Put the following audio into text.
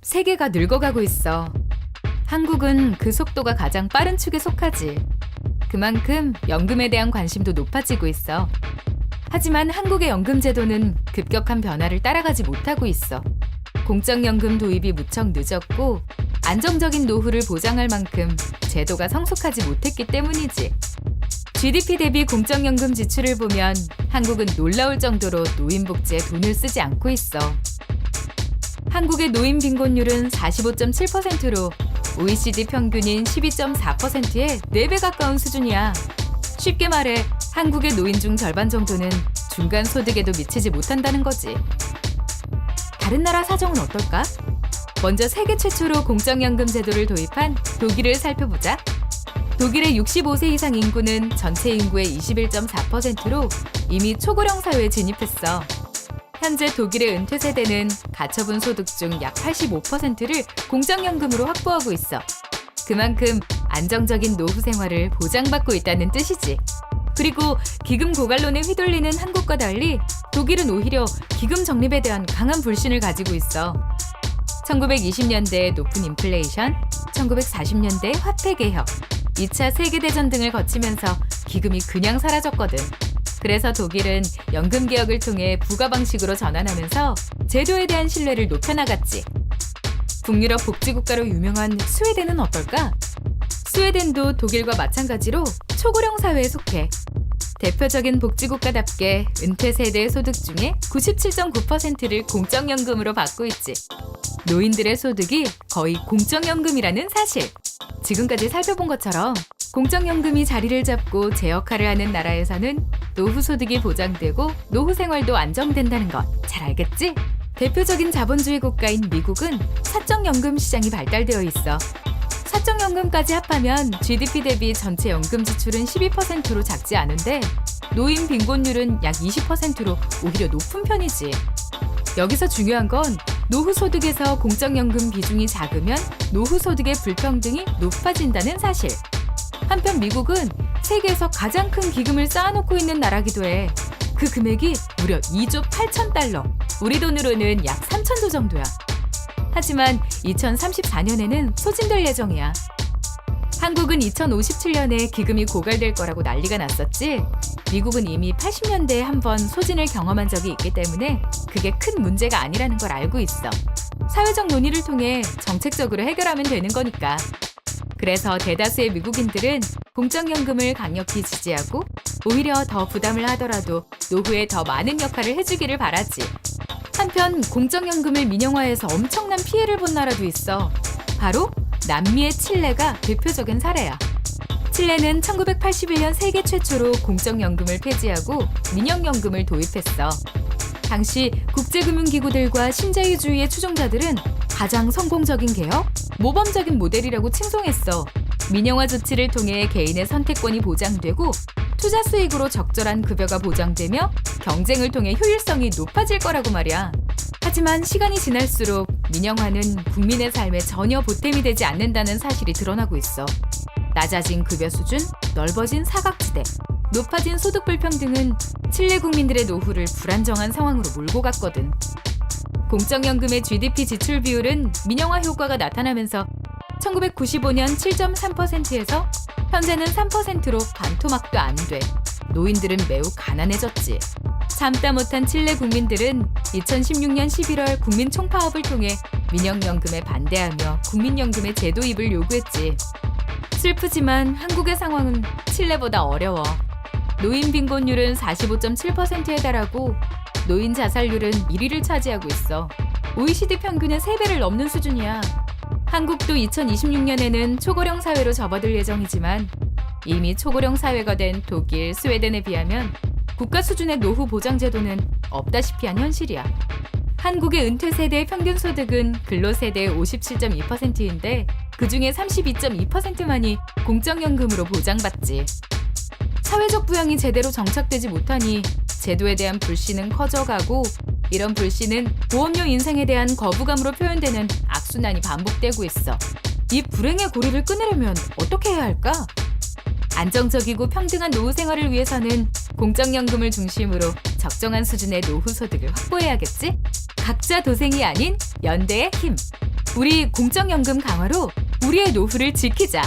세계가 늙어가고 있어. 한국은 그 속도가 가장 빠른 축에 속하지. 그만큼 연금에 대한 관심도 높아지고 있어. 하지만 한국의 연금 제도는 급격한 변화를 따라가지 못하고 있어. 공적연금 도입이 무척 늦었고 안정적인 노후를 보장할 만큼 제도가 성숙하지 못했기 때문이지. GDP 대비 공적연금 지출을 보면 한국은 놀라울 정도로 노인복지에 돈을 쓰지 않고 있어. 한국의 노인 빈곤율은 45.7%로 OECD 평균인 12.4%의 4배 가까운 수준이야. 쉽게 말해 한국의 노인 중 절반 정도는 중간 소득에도 미치지 못한다는 거지. 다른 나라 사정은 어떨까? 먼저 세계 최초로 공적연금 제도를 도입한 독일을 살펴보자. 독일의 65세 이상 인구는 전체 인구의 21.4%로 이미 초고령 사회에 진입했어. 현재 독일의 은퇴 세대는 가처분 소득 중 약 85%를 공적연금으로 확보하고 있어. 그만큼 안정적인 노후 생활을 보장받고 있다는 뜻이지. 그리고 기금 고갈론에 휘둘리는 한국과 달리 독일은 오히려 기금 적립에 대한 강한 불신을 가지고 있어. 1920년대의 높은 인플레이션, 1940년대 화폐 개혁, 2차 세계대전 등을 거치면서 기금이 그냥 사라졌거든. 그래서 독일은 연금 개혁을 통해 부가 방식으로 전환하면서 제도에 대한 신뢰를 높여나갔지. 북유럽 복지국가로 유명한 스웨덴은 어떨까? 스웨덴도 독일과 마찬가지로 초고령 사회에 속해. 대표적인 복지국가답게 은퇴 세대의 소득 중에 97.9%를 공적연금으로 받고 있지. 노인들의 소득이 거의 공적연금이라는 사실. 지금까지 살펴본 것처럼 공적연금이 자리를 잡고 제 역할을 하는 나라에서는 노후 소득이 보장되고 노후 생활도 안정된다는 것 잘 알겠지? 대표적인 자본주의 국가인 미국은 사적연금 시장이 발달되어 있어. 사적연금까지 합하면 GDP 대비 전체 연금 지출은 12%로 작지 않은데 노인 빈곤율은 약 20%로 오히려 높은 편이지. 여기서 중요한 건 노후 소득에서 공적연금 비중이 작으면 노후 소득의 불평등이 높아진다는 사실. 한편 미국은 세계에서 가장 큰 기금을 쌓아놓고 있는 나라기도 해. 그 금액이 무려 2조 8천 달러, 우리 돈으로는 약 3천조 정도야. 하지만 2034년에는 소진될 예정이야. 한국은 2057년에 기금이 고갈될 거라고 난리가 났었지. 미국은 이미 80년대에 한 번 소진을 경험한 적이 있기 때문에 그게 큰 문제가 아니라는 걸 알고 있어. 사회적 논의를 통해 정책적으로 해결하면 되는 거니까. 그래서 대다수의 미국인들은 공적연금을 강력히 지지하고 오히려 더 부담을 하더라도 노후에 더 많은 역할을 해주기를 바라지. 한편 공적연금을 민영화해서 엄청난 피해를 본 나라도 있어. 바로 남미의 칠레가 대표적인 사례야. 칠레는 1981년 세계 최초로 공적연금을 폐지하고 민영연금을 도입했어. 당시 국제금융기구들과 신자유주의의 추종자들은 가장 성공적인 개혁, 모범적인 모델이라고 칭송했어. 민영화 조치를 통해 개인의 선택권이 보장되고 투자 수익으로 적절한 급여가 보장되며 경쟁을 통해 효율성이 높아질 거라고 말이야. 하지만 시간이 지날수록 민영화는 국민의 삶에 전혀 보탬이 되지 않는다는 사실이 드러나고 있어. 낮아진 급여 수준, 넓어진 사각지대, 높아진 소득 불평등은 칠레 국민들의 노후를 불안정한 상황으로 몰고 갔거든. 공적연금의 GDP 지출 비율은 민영화 효과가 나타나면서 1995년 7.3%에서 현재는 3%로 반토막도 안 돼. 노인들은 매우 가난해졌지. 참다 못한 칠레 국민들은 2016년 11월 국민 총파업을 통해 민영연금에 반대하며 국민연금의 제도입을 요구했지. 슬프지만 한국의 상황은 칠레보다 어려워. 노인 빈곤율은 45.7%에 달하고 노인 자살률은 1위를 차지하고 있어. OECD 평균의 3배를 넘는 수준이야. 한국도 2026년에는 초고령 사회로 접어들 예정이지만 이미 초고령 사회가 된 독일, 스웨덴에 비하면 국가 수준의 노후 보장 제도는 없다시피 한 현실이야. 한국의 은퇴 세대의 평균 소득은 근로세대의 57.2%인데 그중에 32.2%만이 공적연금으로 보장받지. 사회적 부양이 제대로 정착되지 못하니 제도에 대한 불신은 커져가고 이런 불신은 보험료 인상에 대한 거부감으로 표현되는 악순환이 반복되고 있어. 이 불행의 고리를 끊으려면 어떻게 해야 할까? 안정적이고 평등한 노후 생활을 위해서는 공적연금을 중심으로 적정한 수준의 노후 소득을 확보해야겠지? 각자 도생이 아닌 연대의 힘. 우리 공적연금 강화로 우리의 노후를 지키자.